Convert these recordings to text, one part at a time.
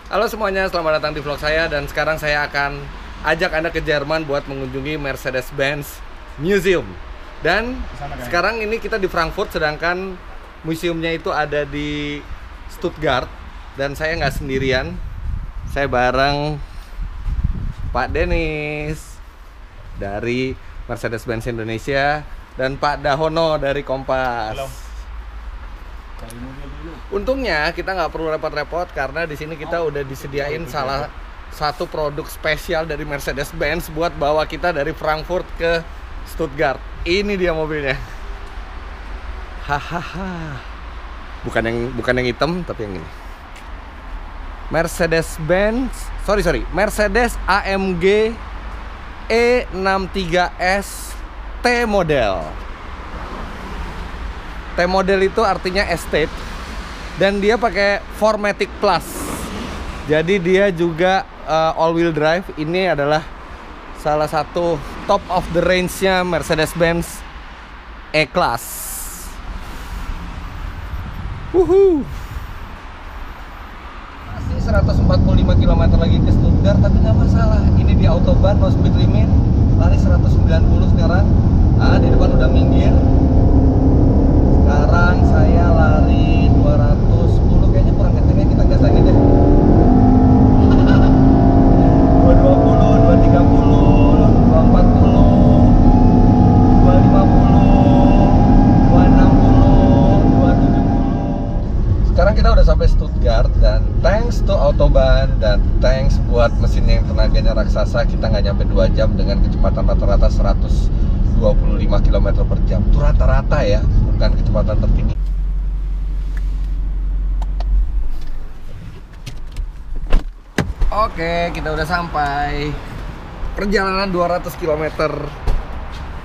Halo semuanya, selamat datang di vlog saya. Dan sekarang saya akan ajak Anda ke Jerman buat mengunjungi Mercedes-Benz Museum. Dan sekarang ini kita di Frankfurt, sedangkan museumnya itu ada di Stuttgart. Dan saya nggak sendirian, saya bareng Pak Denis dari Mercedes-Benz Indonesia dan Pak Dahono dari Kompas. Halo. Untungnya kita nggak perlu repot-repot karena di sini kita udah disediain salah satu produk spesial dari Mercedes-Benz buat bawa kita dari Frankfurt ke Stuttgart. Ini dia mobilnya. Hahaha. Bukan yang hitam tapi yang ini. Mercedes-Benz, Mercedes AMG E63S T model. T model itu artinya estate dan dia pakai 4MATIC Plus. Jadi dia juga all wheel drive. Ini adalah salah satu top of the range-nya Mercedes-Benz E-Class. Wuhu. Masih 145 km lagi ke Stuttgart, tapi nggak masalah. Ini di autobahn, no speed limit, lari 190 sekarang. Di depan udah minggir. Sekarang saya lari 210, kayaknya kurang kencengnya kita gas lagi deh. 220, 230, 240, 250, 260, 270. Sekarang kita udah sampai Stuttgart dan thanks to autobahn dan thanks buat mesin yang tenaganya raksasa, kita nggak nyampe 2 jam dengan kecepatan rata-rata 125 km per jam. Itu rata-rata ya, bukan kecepatan tertinggi. Oke, kita udah sampai. Perjalanan 200 km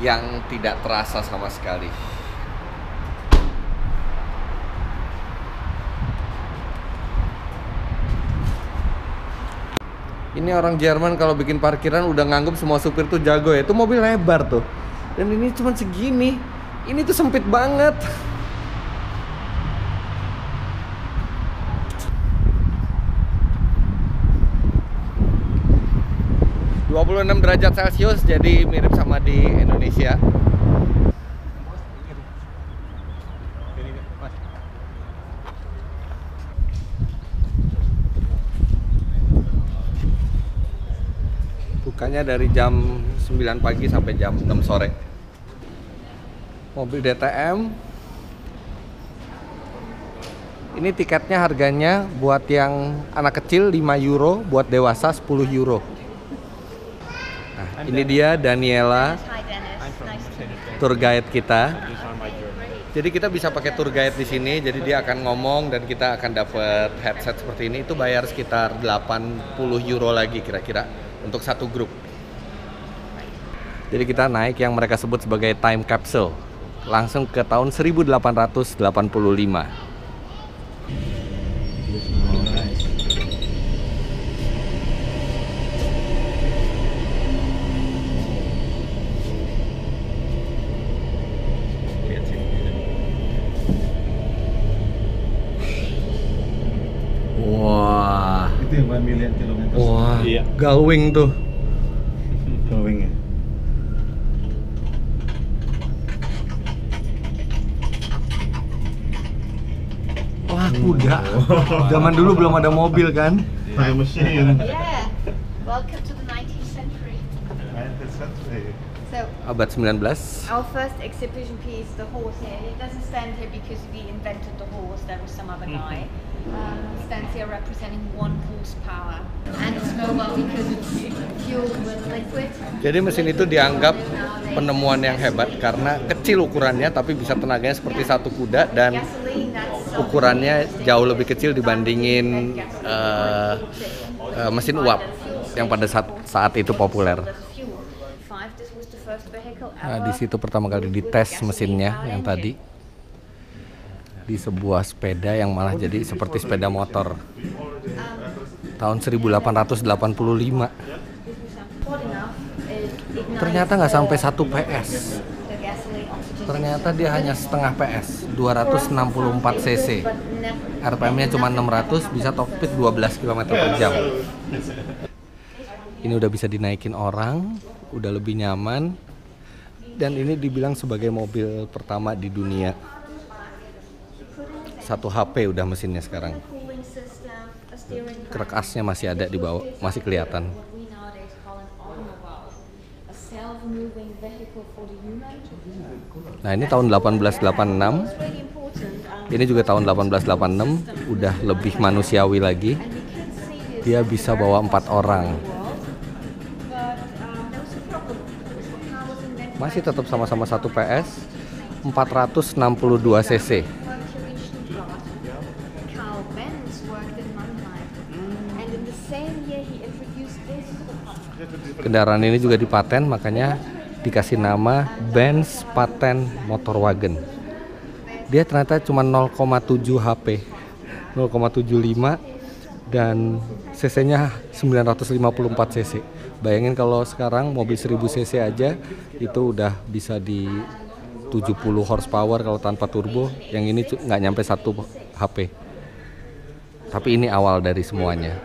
yang tidak terasa sama sekali. Ini orang Jerman kalau bikin parkiran udah nganggep semua supir tuh jago ya. Itu mobil lebar tuh. Dan ini cuma segini. Ini tuh sempit banget. ...26 derajat Celcius, jadi mirip sama di Indonesia. Bukanya dari jam 9 pagi sampai jam 6 sore. Mobil DTM. Ini tiketnya harganya buat yang anak kecil 5 euro, buat dewasa 10 euro. Nah, ini dia Daniela, tour guide kita. Jadi kita bisa pakai tour guide di sini, jadi dia akan ngomong dan kita akan dapat headset seperti ini. Itu bayar sekitar 80 euro lagi kira-kira untuk satu grup. Jadi kita naik yang mereka sebut sebagai time capsule, langsung ke tahun 1885. Wah, Itu yang 1 million kilometer. wah, Iya. galwing tuh. Going ya. Wah, kuda. Zaman dulu belum ada mobil kan? Time machine. Yeah, welcome to the 19th century. 19th century. So, Abad 19. our first exhibition piece, the horse here, it doesn't stand here because we invented the horse, there was some other guy. It stands here representing 1 horsepower. And it's mobile because it's fueled with liquid. Jadi mesin itu dianggap penemuan yang hebat karena kecil ukurannya tapi bisa tenaganya seperti satu kuda dan Gasoline, that's ukurannya jauh lebih kecil dibandingin mesin uap yang pada saat itu populer. This was the first vehicle Nah, di ever. situ pertama kali dites mesinnya yang tadi di sebuah sepeda yang malah jadi seperti sepeda motor tahun 1885. Ternyata nggak sampai 1 PS. The gasoline, oxygen, Ternyata dia hanya setengah PS, 264 cc. RPM-nya cuma 600, bisa top speed 12 km per jam. Ini udah bisa dinaikin orang, udah lebih nyaman. Dan ini dibilang sebagai mobil pertama di dunia. 1 HP udah mesinnya sekarang. Krek asnya masih ada di bawah, masih kelihatan. Nah, ini tahun 1886. Ini juga tahun 1886, udah lebih manusiawi lagi. Dia bisa bawa 4 orang. Masih tetap sama-sama 1 PS, 462 cc. Kendaraan ini juga dipaten, makanya dikasih nama Benz Patent Motor Wagen. Dia ternyata cuma 0,7 HP, 0,75, dan cc-nya 954 cc. Bayangin kalau sekarang mobil 1000 cc aja itu udah bisa di 70 horsepower kalau tanpa turbo. Yang ini nggak nyampe 1 HP. Tapi ini awal dari semuanya.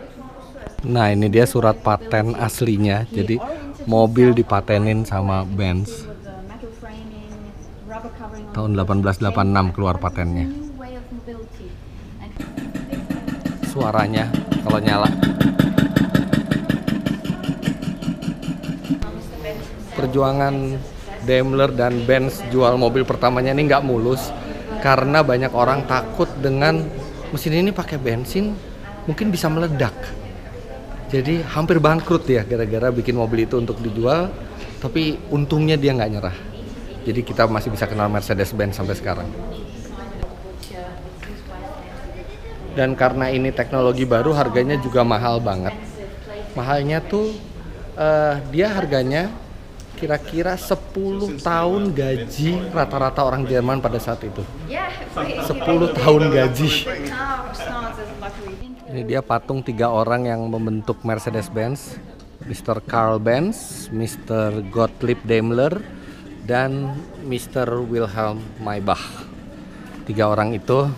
Nah, ini dia surat paten aslinya. Jadi mobil dipatenin sama Benz. Tahun 1886 keluar patennya. Suaranya kalau nyala. Perjuangan Daimler dan Benz jual mobil pertamanya ini nggak mulus karena banyak orang takut dengan mesin ini pakai bensin mungkin bisa meledak. Jadi hampir bangkrut ya gara-gara bikin mobil itu untuk dijual, tapi untungnya dia nggak nyerah. Jadi kita masih bisa kenal Mercedes-Benz sampai sekarang. Dan karena ini teknologi baru, harganya juga mahal banget. Mahalnya tuh dia harganya kira-kira 10 tahun gaji rata-rata orang Jerman pada saat itu. 10 tahun gaji. Ini dia patung 3 orang yang membentuk Mercedes-Benz. Mr. Karl Benz, Mr. Gottlieb Daimler, dan Mr. Wilhelm Maybach. 3 orang itu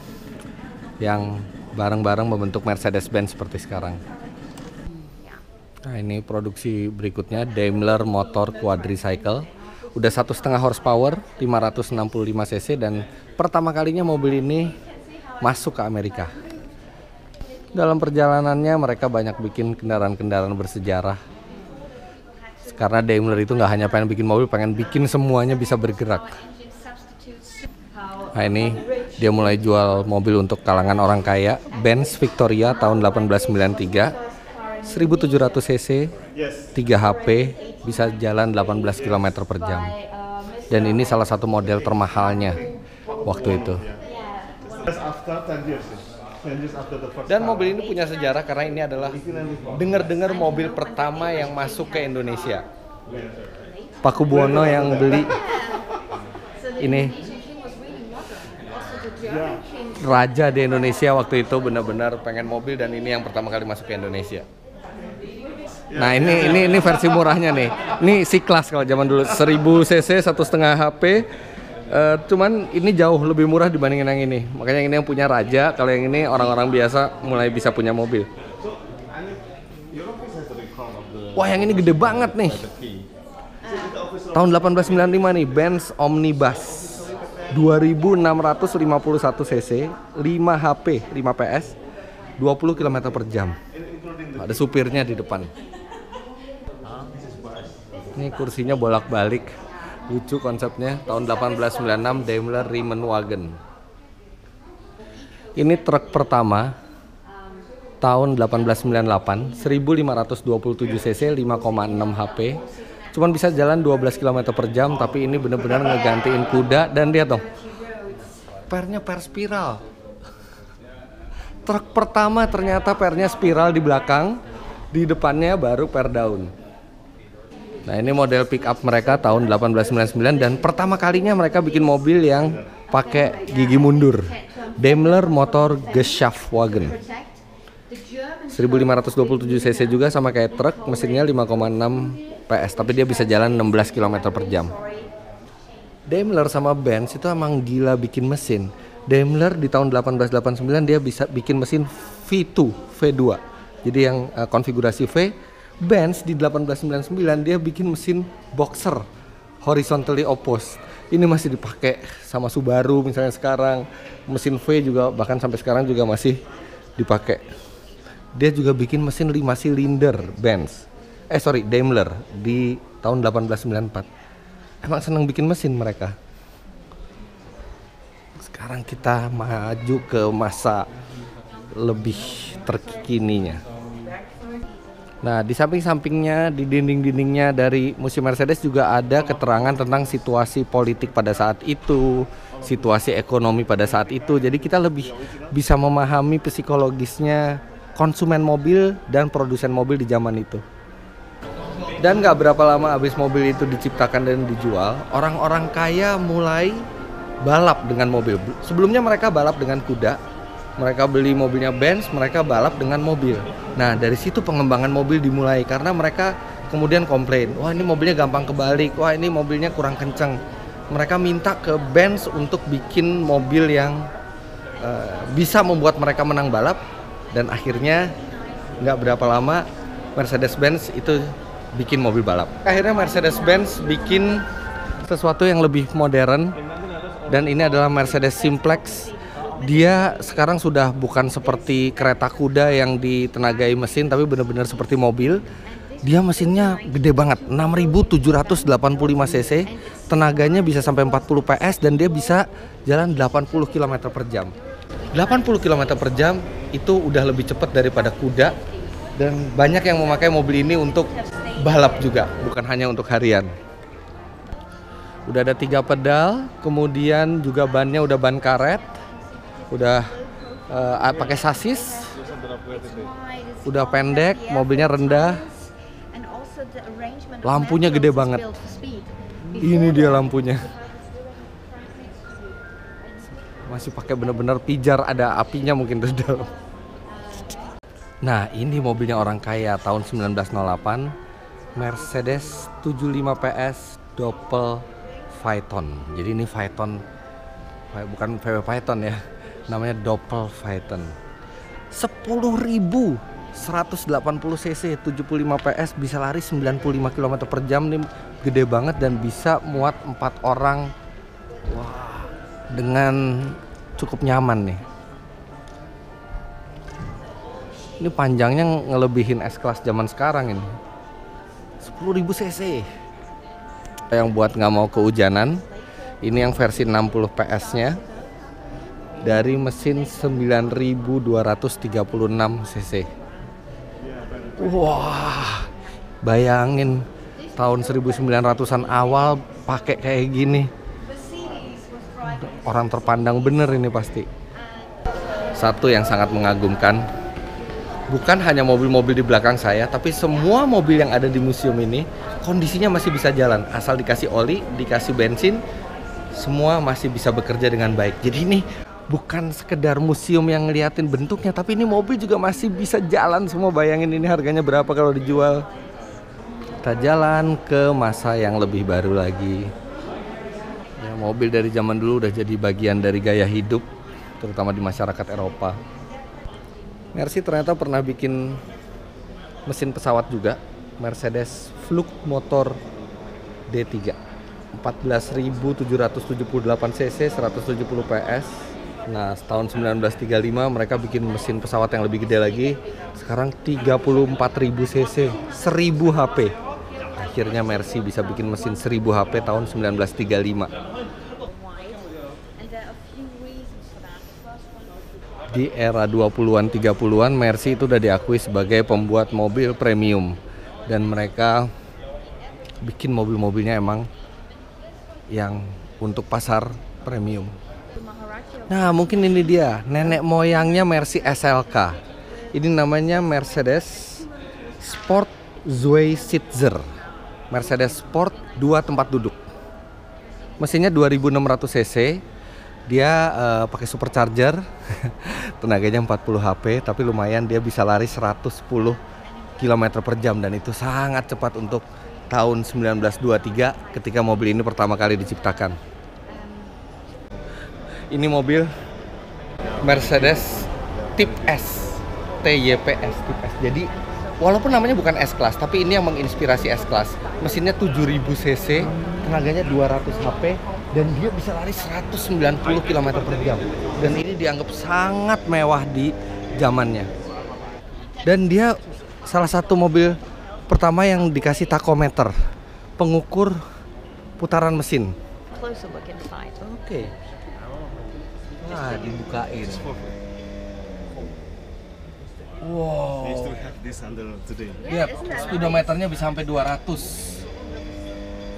yang bareng-bareng membentuk Mercedes-Benz seperti sekarang. Nah, ini produksi berikutnya, Daimler Motor Quadricycle. Udah 1,5 horsepower, 565 cc, dan pertama kalinya mobil ini masuk ke Amerika. Dalam perjalanannya mereka banyak bikin kendaraan-kendaraan bersejarah. Karena Daimler itu nggak hanya pengen bikin mobil, pengen bikin semuanya bisa bergerak. Nah, ini dia mulai jual mobil untuk kalangan orang kaya. Benz Victoria tahun 1893, 1700 cc, 3 HP, bisa jalan 18 km per jam. Dan ini salah satu model termahalnya waktu itu. Dan mobil ini punya sejarah karena ini adalah dengar-dengar mobil pertama yang masuk ke Indonesia. Paku Buwono yang beli ini, raja di Indonesia waktu itu, benar-benar pengen mobil, dan ini yang pertama kali masuk ke Indonesia. Nah, ini versi murahnya nih. Ini C-Class kalau zaman dulu, 1000 cc, 1,5 HP. Cuman ini jauh lebih murah dibandingin yang ini. Makanya ini yang punya raja, kalau yang ini orang-orang biasa mulai bisa punya mobil. Wah, yang ini gede banget nih. Tahun 1895 nih, Benz Omnibus 2651 cc, 5 HP, 5 PS, 20 km per jam. Ada supirnya di depan. Ini kursinya bolak-balik. Lucu konsepnya. Tahun 1896 Daimler Riemenwagen. Ini truk pertama tahun 1898, 1527 cc, 5,6 HP. Cuman bisa jalan 12 km per jam, tapi ini benar-benar ngegantiin kuda. Dan lihat dong, pernya per spiral. Truk pertama ternyata pernya spiral di belakang, di depannya baru per daun. Nah, ini model pick up mereka tahun 1899, dan pertama kalinya mereka bikin mobil yang pakai gigi mundur. Daimler Motor Geschaftwagen. 1527 cc juga, sama kayak truk, mesinnya 5,6 PS, tapi dia bisa jalan 16 km per jam. Daimler sama Benz itu emang gila bikin mesin. Daimler di tahun 1889 dia bisa bikin mesin V2, V2. Jadi yang konfigurasi V. Benz di 1899 dia bikin mesin boxer, horizontally opposed. Ini masih dipakai sama Subaru misalnya sekarang. Mesin V juga bahkan sampai sekarang juga masih dipakai. Dia juga bikin mesin 5 silinder Benz. Daimler di tahun 1894. Emang seneng bikin mesin mereka. Sekarang kita maju ke masa lebih terkininya. Nah, di samping-sampingnya, di dinding-dindingnya dari Museum Mercedes juga ada keterangan tentang situasi politik pada saat itu, situasi ekonomi pada saat itu. Jadi kita lebih bisa memahami psikologisnya konsumen mobil dan produsen mobil di zaman itu. Dan gak berapa lama habis mobil itu diciptakan dan dijual, orang-orang kaya mulai balap dengan mobil. Sebelumnya mereka balap dengan kuda. Mereka beli mobilnya Benz, mereka balap dengan mobil. Nah, dari situ pengembangan mobil dimulai karena mereka kemudian komplain, wah ini mobilnya gampang kebalik, wah ini mobilnya kurang kenceng. Mereka minta ke Benz untuk bikin mobil yang bisa membuat mereka menang balap. Dan akhirnya nggak berapa lama Mercedes-Benz itu bikin mobil balap. Akhirnya Mercedes-Benz bikin sesuatu yang lebih modern, dan ini adalah Mercedes Simplex. Dia sekarang sudah bukan seperti kereta kuda yang ditenagai mesin, tapi benar-benar seperti mobil. Dia mesinnya gede banget, 6.785 cc, tenaganya bisa sampai 40 PS, dan dia bisa jalan 80 km per jam. 80 km per jam itu udah lebih cepat daripada kuda, dan banyak yang memakai mobil ini untuk balap juga, bukan hanya untuk harian. Udah ada 3 pedal, kemudian juga bannya udah ban karet. Udah pakai sasis, udah pendek, mobilnya rendah, lampunya gede banget. Ini dia lampunya, masih pakai bener-bener pijar, ada apinya mungkin di dalam. Nah, ini mobilnya orang kaya tahun 1908, Mercedes 75 PS Doppel Phaeton. Jadi ini Phaeton, bukan VW Phaeton ya. Namanya Doppel Phaeton. 10.180 cc, 75 PS, bisa lari 95 km per jam. Nih gede banget dan bisa muat 4 orang. Wah, dengan cukup nyaman nih. Ini panjangnya ngelebihin S-Class zaman sekarang ini. 10.000 cc. Yang buat nggak mau kehujanan, ini yang versi 60 PS nya dari mesin 9.236 cc. Wah, bayangin tahun 1900-an awal pakai kayak gini. Orang terpandang bener ini pasti. Satu yang sangat mengagumkan, bukan hanya mobil-mobil di belakang saya, tapi semua mobil yang ada di museum ini kondisinya masih bisa jalan. Asal dikasih oli, dikasih bensin, semua masih bisa bekerja dengan baik. Jadi ini bukan sekedar museum yang ngeliatin bentuknya, tapi ini mobil juga masih bisa jalan semua. Bayangin ini harganya berapa kalau dijual. Kita jalan ke masa yang lebih baru lagi. Ya, mobil dari zaman dulu udah jadi bagian dari gaya hidup, terutama di masyarakat Eropa. Mercy ternyata pernah bikin mesin pesawat juga, Mercedes Flugmotor D3, 14.778 cc, 170 PS. Nah, tahun 1935 mereka bikin mesin pesawat yang lebih gede lagi. Sekarang 34.000 cc, 1000 HP. Akhirnya Mercy bisa bikin mesin 1000 HP tahun 1935. Di era 20-an 30-an, Mercy itu udah diakui sebagai pembuat mobil premium, dan mereka bikin mobil-mobilnya emang yang untuk pasar premium. Nah, mungkin ini dia nenek moyangnya Mercy SLK. Ini namanya Mercedes Sport Zweisitzer. Mercedes Sport 2 tempat duduk. Mesinnya 2600 cc. Dia pakai supercharger. Tenaganya 40 HP, tapi lumayan, dia bisa lari 110 km per jam, dan itu sangat cepat untuk tahun 1923 ketika mobil ini pertama kali diciptakan. Ini mobil Mercedes Type S, TYPS Type S. Jadi walaupun namanya bukan S-Class, tapi ini yang menginspirasi S-Class. Mesinnya 7000 cc, tenaganya 200 HP, dan dia bisa lari 190 km per jam. Dan ini dianggap sangat mewah di zamannya. Dan dia salah satu mobil pertama yang dikasih tachometer, pengukur putaran mesin. Closer look inside. Oke. Nah, dibukain. Wow. They still have this under today. Iya, speedometernya bisa sampai 200.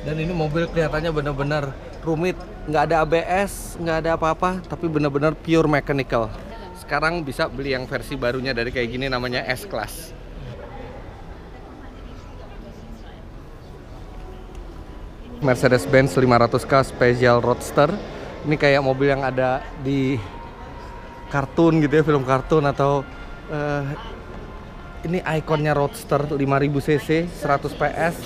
Dan ini mobil kelihatannya benar-benar rumit, nggak ada ABS, nggak ada apa-apa, tapi benar-benar pure mechanical. Sekarang bisa beli yang versi barunya dari kayak gini, namanya S-Class. Mercedes-Benz 500K Special Roadster. Ini kayak mobil yang ada di kartun gitu ya, film kartun atau ini ikonnya Roadster 5000 cc, 100 PS.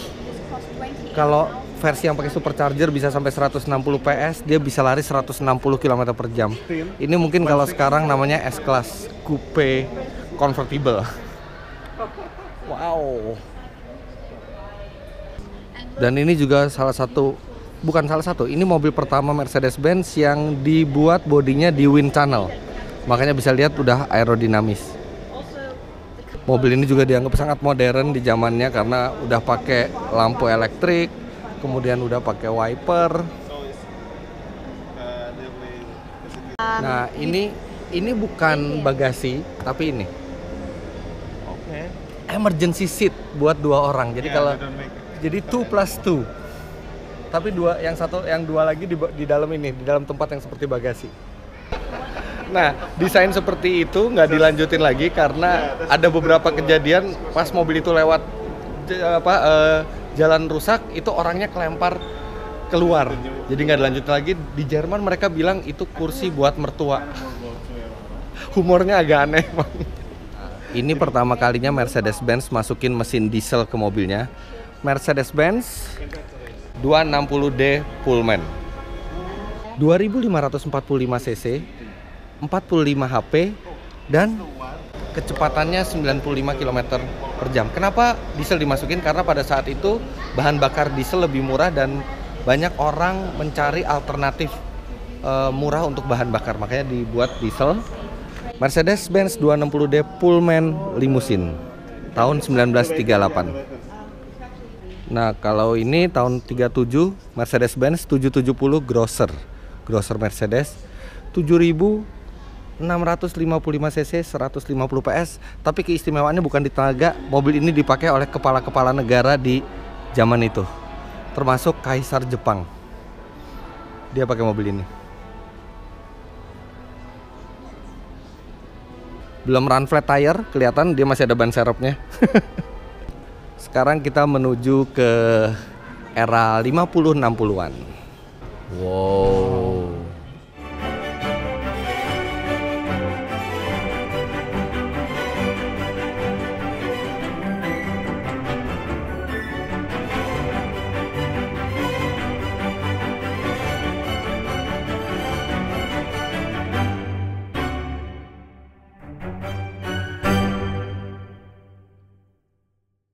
Kalau versi yang pakai supercharger bisa sampai 160 PS, dia bisa lari 160 km per jam. Ini mungkin kalau sekarang namanya S-Class Coupe Convertible. Wow. Dan ini juga ini mobil pertama Mercedes-Benz yang dibuat bodinya di wind tunnel. Makanya bisa lihat udah aerodinamis. Mobil ini juga dianggap sangat modern di zamannya karena udah pakai lampu elektrik, kemudian udah pakai wiper. Nah, ini bukan bagasi, tapi ini emergency seat buat 2 orang. Jadi jadi 2+2. Tapi yang dua lagi di dalam ini, di dalam tempat yang seperti bagasi. Nah, desain seperti itu nggak dilanjutin lagi karena ada beberapa kejadian pas mobil itu lewat jalan rusak, itu orangnya kelempar keluar. Jadi nggak dilanjutin lagi. Di Jerman mereka bilang itu kursi buat mertua. Humornya agak aneh. Ini pertama kalinya Mercedes-Benz masukin mesin diesel ke mobilnya. Mercedes-Benz 260D Pullman 2545 cc, 45 HP, dan kecepatannya 95 km per jam. Kenapa diesel dimasukin? Karena pada saat itu bahan bakar diesel lebih murah dan banyak orang mencari alternatif murah untuk bahan bakar, makanya dibuat diesel. Mercedes-Benz 260D Pullman Limousine tahun 1938. Nah, kalau ini tahun 37 Mercedes-Benz 770 Grosser Mercedes 7655 cc, 150 PS. Tapi keistimewaannya bukan di tenaga, mobil ini dipakai oleh kepala-kepala negara di zaman itu, termasuk Kaisar Jepang. Dia pakai mobil ini. Belum run flat tire, kelihatan dia masih ada ban serepnya. Sekarang kita menuju ke era 50-60-an. Wow.